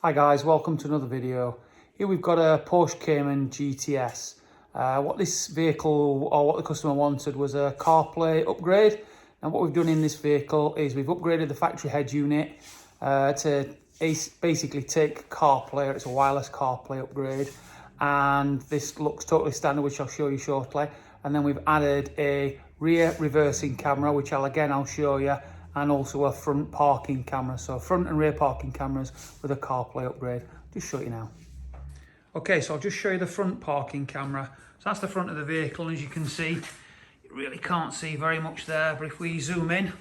Hi guys, welcome to another video. Here we've got a Porsche Cayman GTS. What this vehicle, or what the customer wanted, was a CarPlay upgrade. And what we've done in this vehicle is we've upgraded the factory head unit to basically take CarPlay. It's a wireless CarPlay upgrade. And this looks totally standard, which I'll show you shortly. And then we've added a rear reversing camera, which I'll show you, and also a front parking camera. So front and rear parking cameras with a CarPlay upgrade. Just show you now. Okay, so I'll just show you the front parking camera. So that's the front of the vehicle, and as you can see, you really can't see very much there, but if we zoom in,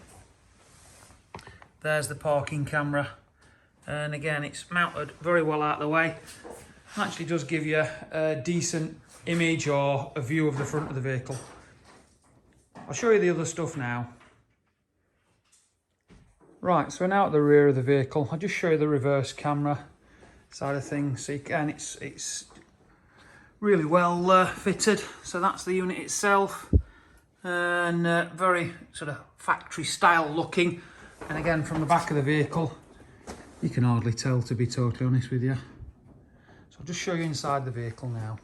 there's the parking camera. And again, it's mounted very well out of the way. It actually does give you a decent image or a view of the front of the vehicle. I'll show you the other stuff now. Right, so now at the rear of the vehicle, I'll just show you the reverse camera side of things. So again, it's really well fitted. So that's the unit itself, and very sort of factory style looking. And again, from the back of the vehicle, you can hardly tell, to be totally honest with you. So I'll just show you inside the vehicle now.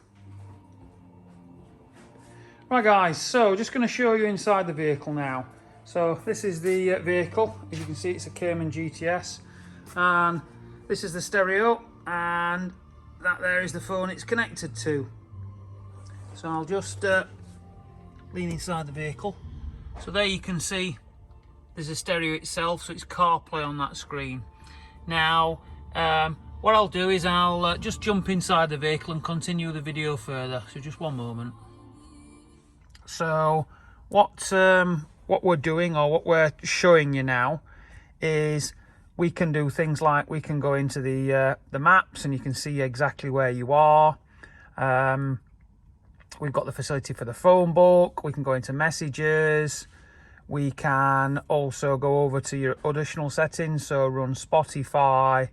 Right guys, so just going to show you inside the vehicle now. So this is the vehicle. As you can see, it's a Cayman GTS, and this is the stereo, and that there is the phone it's connected to. So I'll just lean inside the vehicle. So there you can see there's a stereo itself, so it's CarPlay on that screen. Now what I'll do is I'll just jump inside the vehicle and continue the video further. So just one moment. So what we're doing, or what we're showing you now, is we can do things like we can go into the maps, and you can see exactly where you are. We've got the facility for the phone book. We can go into messages. We can also go over to your additional settings, so run Spotify,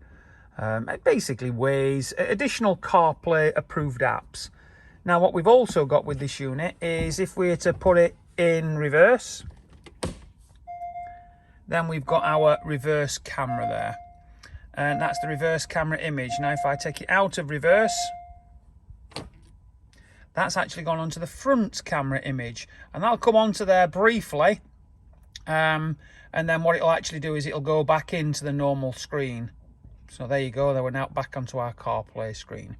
basically Waze, additional CarPlay approved apps. Now what we've also got with this unit is, if we were to put it in reverse, then we've got our reverse camera there, and that's the reverse camera image. Now if I take it out of reverse, that's actually gone onto the front camera image, and that'll come onto there briefly, and then what it'll actually do is it'll go back into the normal screen. So there you go, then we're now back onto our CarPlay screen.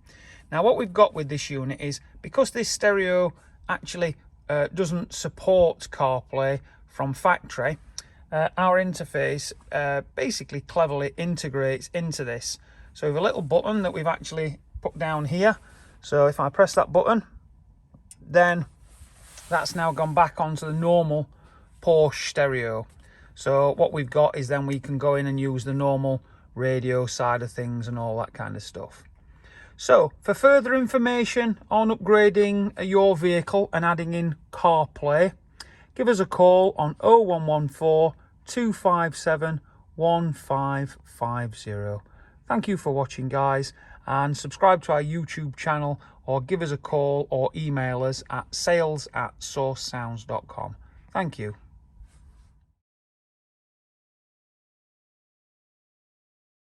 Now what we've got with this unit is, because this stereo actually doesn't support CarPlay from factory, our interface basically cleverly integrates into this. So we have a little button that we've actually put down here. So if I press that button, then that's now gone back onto the normal Porsche stereo. So what we've got is, then we can go in and use the normal radio side of things and all that kind of stuff. So for further information on upgrading your vehicle and adding in CarPlay, give us a call on 0114 257 1550. Thank you for watching guys, and subscribe to our YouTube channel, or give us a call or email us at sales@sourcesounds.com. Thank you.